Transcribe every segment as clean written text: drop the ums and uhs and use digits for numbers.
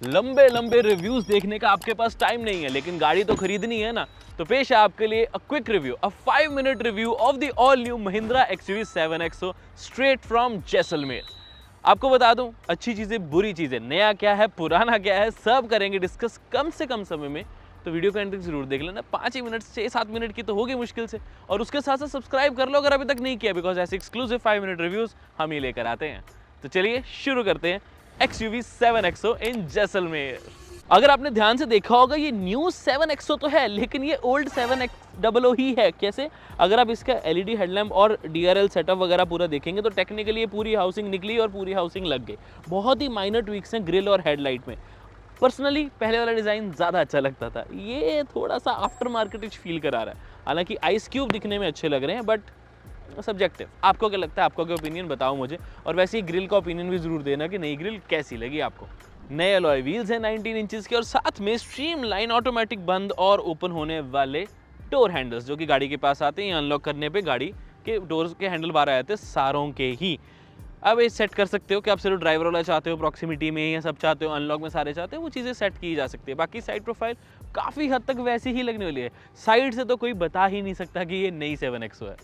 लंबे लंबे रिव्यूज देखने का आपके पास टाइम नहीं है, लेकिन गाड़ी तो खरीदनी है ना, तो पेश है आपके लिए a quick review, a 5 minute review of the all new Mahindra XUV 7XO straight from Jaisalmer. आपको बता दूं, अच्छी चीजें बुरी चीजें, नया क्या है पुराना क्या है, सब करेंगे डिस्कस कम से कम समय में। तो वीडियो को एंड तक जरूर देख लेना। 5 ही मिनट 6-7 मिनट की तो होगी मुश्किल से, और उसके साथ साथ सब्सक्राइब कर लो अगर अभी तक नहीं किया, बिकॉज ऐसे एक्सक्लूसिव 5 मिनट रिव्यूज हम ही लेकर आते हैं। तो चलिए शुरू करते हैं XUV 7XO इन जैसलमेर। अगर आपने ध्यान से देखा होगा, ये न्यू 7XO तो है, लेकिन ये ओल्ड 700 ही है। कैसे? अगर आप इसका LED हेडलैम्प और DRL सेटअप वगैरह पूरा देखेंगे तो टेक्निकली ये पूरी हाउसिंग निकली और पूरी हाउसिंग लग गई। बहुत ही माइनर ट्विक्स हैं ग्रिल और हेडलाइट में। पर्सनली पहले वाला डिज़ाइन ज़्यादा अच्छा लगता था, ये थोड़ा सा आफ्टर मार्केटिश फील करा रहा है। हालांकि आइस क्यूब दिखने में अच्छे लग रहे हैं, बट सब्जेक्टिव। आपको क्या लगता है? आपका क्या ओपिनियन बताओ मुझे, और वैसे ही ग्रिल का ओपिनियन भी जरूर देना कि नई ग्रिल कैसी लगी आपको। नए अलॉय व्हील्स हैं 19 इंचेस के, और साथ में स्ट्रीमलाइन ऑटोमेटिक बंद और ओपन होने वाले डोर हैंडल्स, जो कि गाड़ी के पास आते हैं। अनलॉक करने पे गाड़ी के डोर्स के हैंडल बाहर आए थे सारों के ही। अब ये सेट कर सकते हो कि आप सिर्फ ड्राइवर वाला चाहते हो, प्रॉक्सिमिटी में या सब चाहते हो, अनलॉक में सारे चाहते हो, वो चीज़ें सेट की जा सकती है। बाकी साइड प्रोफाइल काफ़ी हद तक वैसी ही लगने वाली है। साइड से तो कोई बता ही नहीं सकता कि ये नई 7XO है।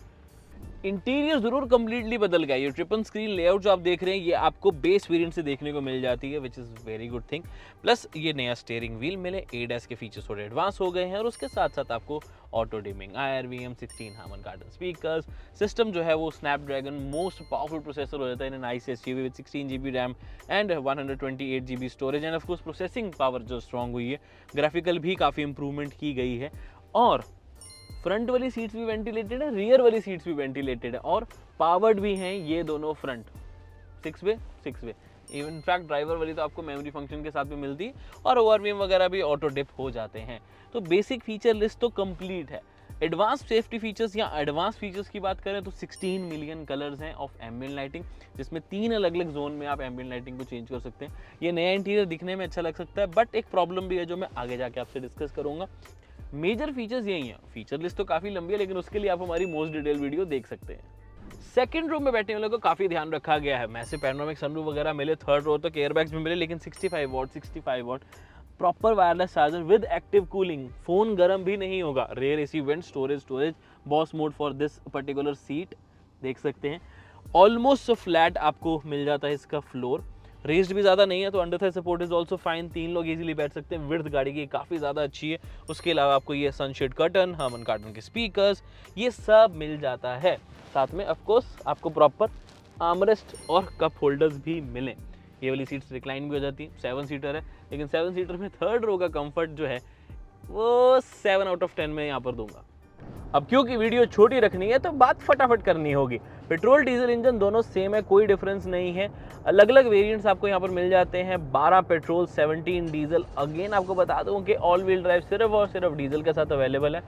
इंटीरियर जरूर कंप्लीटली बदल गया। ये ट्रिपल स्क्रीन लेआउट जो आप देख रहे हैं, ये आपको बेस वेरिएंट से देखने को मिल जाती है, which is very good thing. Plus ये नया स्टीयरिंग व्हील मिले, ADAS के फीचर्स थोड़े एडवांस हो गए हैं, और उसके साथ साथ आपको auto dimming, IRVM, 16 Harman Kardon speakers, system जो है वो स्नैपड्रैगन मोस्ट पावरफुल प्रोसेसर हो जाता है in nice SUV with 16 GB RAM and 128 GB storage. And of course processing power जो स्ट्रॉन्ग हुई है, ग्राफिकल भी काफ़ी इंप्रूवमेंट की गई है, और फ्रंट वाली सीट्स भी वेंटिलेटेड है, रियर वाली सीट्स भी वेंटिलेटेड है, और पावर्ड भी हैं ये दोनों फ्रंट 6 वे। इवन इनफैक्ट ड्राइवर वाली तो आपको मेमोरी फंक्शन के साथ भी मिलती है, और ओवरव्यू वगैरह भी ऑटो डिप हो जाते हैं। तो बेसिक फीचर लिस्ट तो कंप्लीट है। एडवांस सेफ्टी फीचर्स या एडवांस फीचर्स की बात करें तो 16 मिलियन कलर्स हैं ऑफ एम्बिएंट लाइटिंग, जिसमें 3 अलग अलग जोन में आप एम्बिएंट लाइटिंग को चेंज कर सकते हैं। ये नया इंटीरियर दिखने में अच्छा लग सकता है, बट एक प्रॉब्लम भी है जो मैं आगे जाके आपसे डिस्कस करूंगा। मेजर फीचर्स यही हैं। फीचर लिस्ट तो काफ़ी लंबी है, लेकिन उसके लिए आप हमारी मोस्ट डिटेल वीडियो देख सकते हैं। सेकंड रो में बैठने वालों को काफ़ी ध्यान रखा गया है। मैसिव पैनोरामिक सनरूफ वगैरह मिले, थर्ड रो तक एयरबैग्स भी मिले, लेकिन 65 watt proper wireless charger with active cooling. Phone गर्म भी नहीं होगा। Rear AC vent, storage boss mode for this particular seat देख सकते हैं। ऑलमोस्ट फ्लैट आपको मिल जाता है इसका फ्लोर। रेस्ड भी ज़्यादा नहीं है, तो under Thai support is also fine. 3 लोग इजीली बैठ सकते हैं। विड्थ गाड़ी की काफ़ी ज़्यादा अच्छी है। उसके अलावा आपको ये सनशेड कर्टन, हार्मन कार्टन के स्पीकर्स, ये सब मिल जाता है। साथ में ऑफकोर्स आपको प्रॉपर आर्मरेस्ट और कप होल्डर्स भी मिले। ये वाली सीट्स रिक्लाइन भी हो जाती है। 7 सीटर है, लेकिन 7 सीटर में थर्ड रो का कंफर्ट जो है वो 7 आउट ऑफ 10 में यहाँ पर दूंगा। अब क्योंकि वीडियो छोटी रखनी है तो बात फटाफट करनी होगी। पेट्रोल डीजल इंजन दोनों सेम है, कोई डिफरेंस नहीं है। अलग अलग वेरिएंट्स आपको यहाँ पर मिल जाते हैं। 12 पेट्रोल, 17 डीजल। अगेन आपको बता दूं कि ऑल व्हील ड्राइव सिर्फ और सिर्फ डीजल के साथ अवेलेबल है।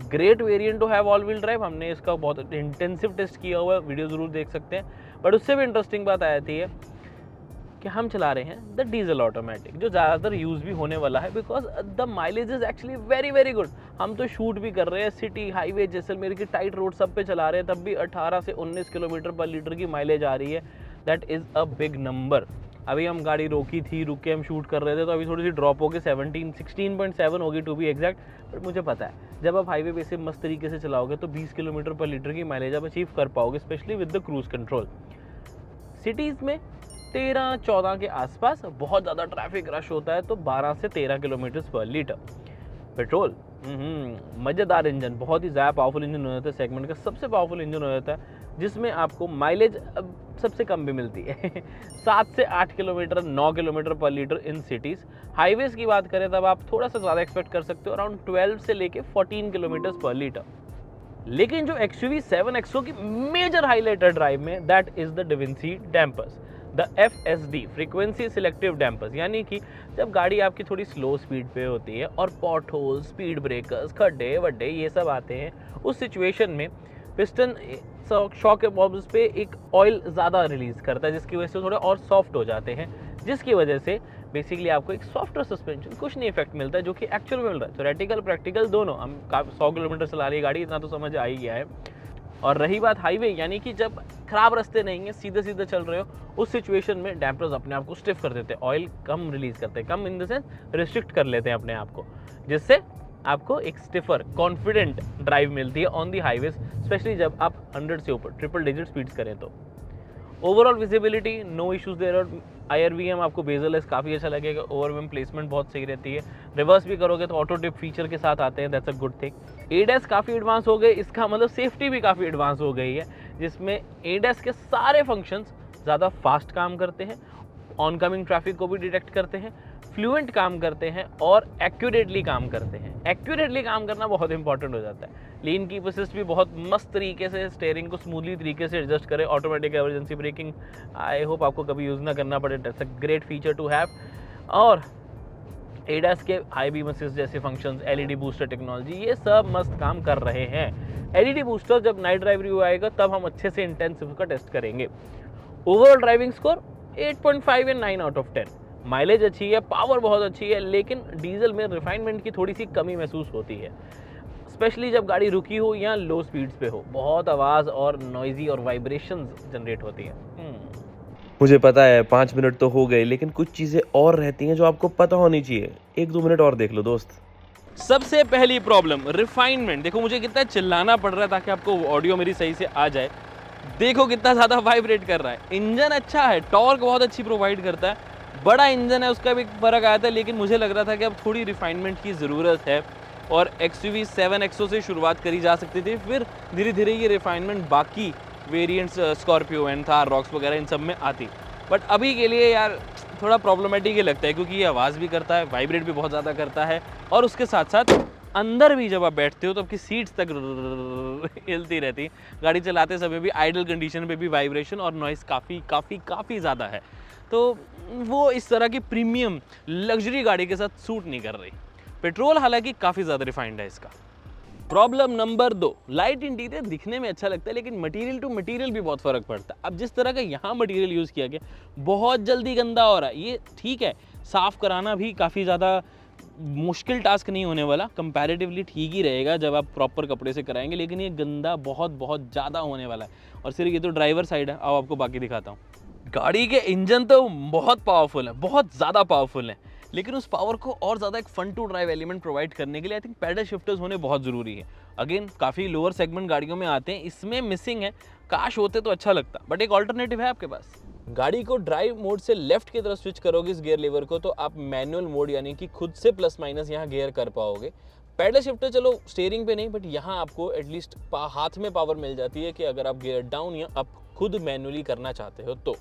Great variant to have all wheel drive. हमने इसका बहुत इंटेंसिव टेस्ट किया हुआ है, वीडियो जरूर देख सकते हैं। बट उससे भी इंटरेस्टिंग बात आती है कि हम चला रहे हैं द डीजल ऑटोमेटिक, जो ज़्यादातर यूज़ भी होने वाला है, because the mileage is actually very very good. हम तो शूट भी कर रहे हैं सिटी, हाईवे, जैसलमेर की टाइट रोड सब पे चला रहे हैं, तब भी 18 से 19 किलोमीटर पर लीटर की माइलेज आ रही है। That is a big number. अभी हम गाड़ी रोकी थी, रुक के हम शूट कर रहे थे, तो अभी थोड़ी सी ड्रॉप होगी, 16.7 होगी टू बी एग्जैक्ट। बट मुझे पता है जब आप हाईवे पे से मस्त तरीके से चलाओगे तो 20 किलोमीटर पर लीटर की माइलेज आप अचीव कर पाओगे, specially with the cruise control. Cities में 13-14 के आसपास बहुत ज़्यादा ट्रैफिक रश होता है, तो 12 से 13 किलोमीटर पर लीटर। पेट्रोल मज़ेदार इंजन, बहुत ही ज़्यादा पावरफुल इंजन हो जाता है, सेगमेंट का सबसे पावरफुल इंजन हो जाता है, जिसमें आपको माइलेज सबसे कम भी मिलती है 7 से 8 किलोमीटर, 9 किलोमीटर पर लीटर इन सिटीज़। हाईवेज़ की बात करें तब आप थोड़ा सा ज़्यादा एक्सपेक्ट कर सकते हो, अराउंड 12 से लेके 14 किलोमीटर पर लीटर। लेकिन जो XUV 7XO की मेजर हाईलाइट है ड्राइव में, that is the डिविंसी dampers, the FSD, frequency selective dampers. यानी कि जब गाड़ी आपकी थोड़ी स्लो स्पीड पे होती है और पॉट होल्स, स्पीड ब्रेकर्स, खड्डे वड्डे ये सब आते हैं, उस सिचुएशन में पिस्टन शॉक एब्जॉर्बर्स पे एक ऑयल ज़्यादा रिलीज़ करता है, जिसकी वजह से थोड़े और सॉफ्ट हो जाते हैं, जिसकी वजह से बेसिकली आपको एक सॉफ्टवेयर सस्पेंशन कुछ नहीं इफेक्ट मिलता है, जो कि एक्चुअल में मिल रहा है। थोरेटिकल प्रैक्टिकल दोनों। हम 100 किलोमीटर चला रही है गाड़ी, इतना तो समझ आ ही गया है। और रही बात हाईवे, यानी कि जब खराब रास्ते नहीं है, सीधे सीधे चल रहे हो, उस सिचुएशन में डैम्पर्स अपने आप को स्टिफ कर देते हैं, ऑयल कम रिलीज करते हैं, कम इन द सेंस रिस्ट्रिक्ट कर लेते हैं अपने आप को, जिससे आपको एक स्टिफर कॉन्फिडेंट ड्राइव मिलती है ऑन दी हाईवेज, स्पेशली जब आप 100 से ऊपर ट्रिपल डिजिट स्पीड्स करें तो। Overall visibility no issues there, और IRVM आपको बेजलेस काफ़ी अच्छा लगेगा, ओवरवेम प्लेसमेंट बहुत सही रहती है, रिवर्स भी करोगे तो ऑटो डिप फीचर के साथ आते हैं, that's a good thing. ADAS काफ़ी एडवांस हो गए, इसका मतलब सेफ्टी भी काफ़ी एडवांस हो गई है, जिसमें ADAS के सारे फंक्शंस ज़्यादा फास्ट काम करते हैं, ऑनकमिंग ट्रैफिक को भी डिटेक्ट करते हैं, फ्लुएंट काम करते हैं और एक्यूरेटली काम करते हैं। एक्यूरेटली काम करना बहुत इंपॉर्टेंट हो जाता है। लेन कीप असिस्ट भी बहुत मस्त तरीके से स्टीयरिंग को स्मूथली तरीके से एडजस्ट करे, automatic emergency braking, I hope आपको कभी यूज़ ना करना पड़े, that's a great feature to have. और ADAS के हाई बीम असिस्ट जैसे फंक्शंस, LED बूस्टर टेक्नोलॉजी, ये सब मस्त काम कर रहे हैं। LED बूस्टर जब नाइट ड्राइव रिव्यू आएगा तब हम अच्छे से इंटेंसिव का टेस्ट करेंगे। Overall driving score 8.5 and 9 out of 10। Mileage अच्छी है, पावर बहुत अच्छी है, लेकिन डीजल में रिफाइनमेंट की थोड़ी सी कमी महसूस होती है, स्पेशली जब गाड़ी रुकी हो या लो स्पीड्स पे हो, बहुत आवाज़ और नॉइजी और वाइब्रेशंस जनरेट होती है। मुझे पता है 5 मिनट तो हो गए, लेकिन कुछ चीज़ें और रहती हैं जो आपको पता होनी चाहिए। 1-2 मिनट और देख लो दोस्त। सबसे पहली प्रॉब्लम रिफाइनमेंट। देखो मुझे कितना चिल्लाना पड़ रहा है ताकि आपको ऑडियो मेरी सही से आ जाए। देखो कितना ज़्यादा वाइब्रेट कर रहा है। इंजन अच्छा है, टॉर्क बहुत अच्छी प्रोवाइड करता है, बड़ा इंजन है, उसका भी फ़र्क आया था, लेकिन मुझे लग रहा था कि अब थोड़ी रिफाइनमेंट की ज़रूरत है और XUV 7XO से शुरुआत करी जा सकती थी, फिर धीरे धीरे ये रिफाइनमेंट बाकी variants Scorpio and Thar rocks वगैरह इन सब में आती। बट अभी के लिए यार थोड़ा प्रॉब्लमेटिक ही लगता है, क्योंकि ये आवाज़ भी करता है, वाइब्रेट भी बहुत ज़्यादा करता है, और उसके साथ साथ अंदर भी जब आप बैठते हो तो आपकी सीट्स तक हिलती रहती। गाड़ी चलाते समय भी आइडल कंडीशन पे भी वाइब्रेशन और नॉइज़ काफ़ी ज़्यादा है, तो वो इस तरह की प्रीमियम लग्जरी गाड़ी के साथ सूट नहीं कर रही। पेट्रोल हालांकि काफ़ी ज़्यादा रिफाइंड है इसका। प्रॉब्लम नंबर 2, लाइट इंटीरियर दिखने में अच्छा लगता है, लेकिन मटेरियल टू मटेरियल भी बहुत फ़र्क पड़ता है। अब जिस तरह का यहाँ मटेरियल यूज़ किया गया बहुत जल्दी गंदा हो रहा है। ये ठीक है, साफ़ कराना भी काफ़ी ज़्यादा मुश्किल टास्क नहीं होने वाला, कंपैरेटिवली ठीक ही रहेगा जब आप प्रॉपर कपड़े से कराएंगे, लेकिन ये गंदा बहुत ज़्यादा होने वाला है। और सिर्फ ये तो ड्राइवर साइड है, अब आपको बाकी दिखाता हूँ। गाड़ी के इंजन तो बहुत पावरफुल है, बहुत ज़्यादा पावरफुल है, लेकिन उस पावर को और ज़्यादा एक fun to drive element provide करने के लिए आई थिंक पैडल शिफ्टर्स होने बहुत ज़रूरी है। अगेन काफ़ी लोअर सेगमेंट गाड़ियों में आते हैं, इसमें मिसिंग है, काश होते तो अच्छा लगता, बट एक ऑल्टरनेटिव है आपके पास। गाड़ी को ड्राइव मोड से लेफ्ट की तरफ स्विच करोगे इस गियर लीवर को, तो आप मैनुअल मोड यानी कि खुद से प्लस माइनस यहाँ गियर कर पाओगे। पैडल शिफ्टर चलो स्टीयरिंग पे नहीं, बट यहाँ आपको एटलीस्ट हाथ में पावर मिल जाती है कि अगर आप गियर डाउन या अप खुद मैनुअली करना चाहते हो तो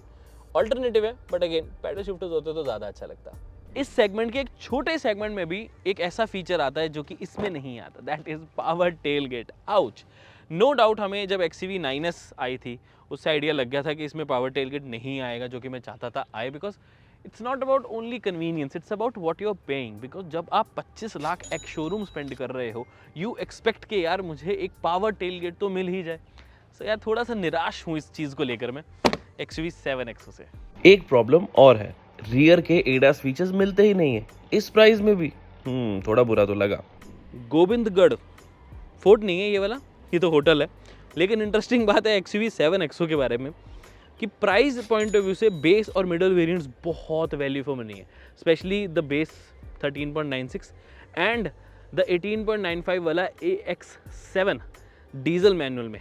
ऑल्टरनेटिव है, बट अगेन पैडल शिफ्टर्स होते तो ज़्यादा अच्छा लगता। इस सेगमेंट के एक छोटे सेगमेंट में भी एक ऐसा फीचर आता है जो कि इसमें नहीं आता, that is power tailgate. Ouch, no doubt हमें जब XUV 9S आई थी उससे आइडिया लग गया था कि इसमें पावर टेल गेट नहीं आएगा, जो कि मैं चाहता था आए, because it's not about only convenience, it's about what you are paying. Because जब आप 25 लाख एक शोरूम स्पेंड कर रहे हो, यू एक्सपेक्ट कि यार मुझे एक पावर टेल गेट तो मिल ही जाए। सो यार थोड़ा सा निराश हूँ इस चीज़ को लेकर मैं XUV 7XO से। एक प्रॉब्लम और है, रियर के ADAS फीचर्स मिलते ही नहीं है इस प्राइस में भी। थोड़ा बुरा तो लगा। गोविंदगढ़ फोर्ट नहीं है ये वाला, ये तो होटल है। लेकिन इंटरेस्टिंग बात है XUV 7XO के बारे में कि प्राइस पॉइंट ऑफ व्यू से बेस और मिडल वेरिएंट्स बहुत वैल्यू फॉर मनी है, specially the base 13.96 and the 18.95 वाला AX7 डीजल मैनुअल में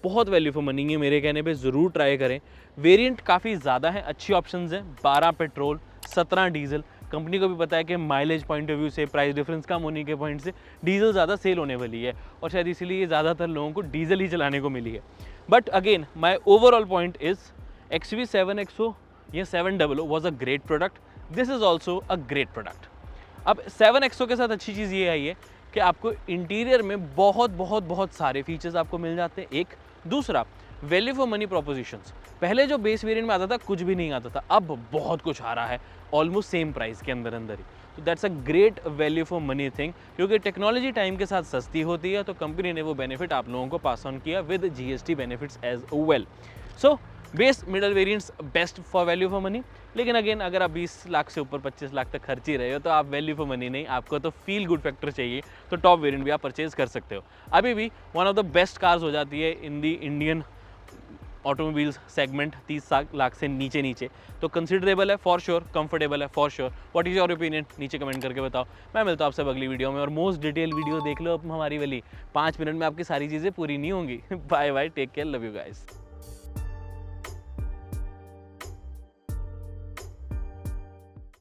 बहुत वैल्यू फॉर मनी है। मेरे कहने पे ज़रूर ट्राई करें। वेरिएंट काफ़ी ज़्यादा है, अच्छी ऑप्शंस हैं, 12 पेट्रोल 17 डीजल। कंपनी को भी पता है कि माइलेज पॉइंट ऑफ व्यू से, प्राइस डिफरेंस कम होने के पॉइंट से डीजल ज़्यादा सेल होने वाली है, और शायद इसीलिए ज़्यादातर लोगों को डीजल ही चलाने को मिली है। But again my overall point is XUV 7XO या 700 was a great product, this is also a great product. अब 7XO के साथ अच्छी चीज़ ये आई है कि आपको इंटीरियर में बहुत सारे फीचर्स आपको मिल जाते हैं। एक दूसरा, वैल्यू फॉर मनी प्रोपोजिशंस। पहले जो बेस वेरिएंट में आता था कुछ भी नहीं आता था, अब बहुत कुछ आ रहा है ऑलमोस्ट सेम प्राइस के अंदर ही। तो that's a great value for money thing, क्योंकि टेक्नोलॉजी टाइम के साथ सस्ती होती है, तो कंपनी ने वो बेनिफिट आप लोगों को पास ऑन किया with GST benefits as well. So base middle variants best for value for money, लेकिन अगेन अगर आप 20 लाख से ऊपर 25 लाख तक खर्च ही रहे हो तो आप वैल्यू फॉर मनी नहीं, आपको तो फील गुड फैक्टर चाहिए, तो टॉप वेरिएंट भी आप परचेज कर सकते हो। अभी भी one of the best cars हो जाती है इन दी इंडियन ऑटोमोबाइल्स सेगमेंट 30 लाख से नीचे, तो कंसिडरेबल है फॉर श्योर, कंफर्टेबल है for sure. What is your opinion, नीचे कमेंट करके बताओ। मैं मिलता हूँ आपसे अगली वीडियो में, और मोस्ट डिटेल वीडियो देख लो अब हमारी वाली, 5 मिनट में आपकी सारी चीज़ें पूरी नहीं होंगी। Bye bye, take care, love you guys.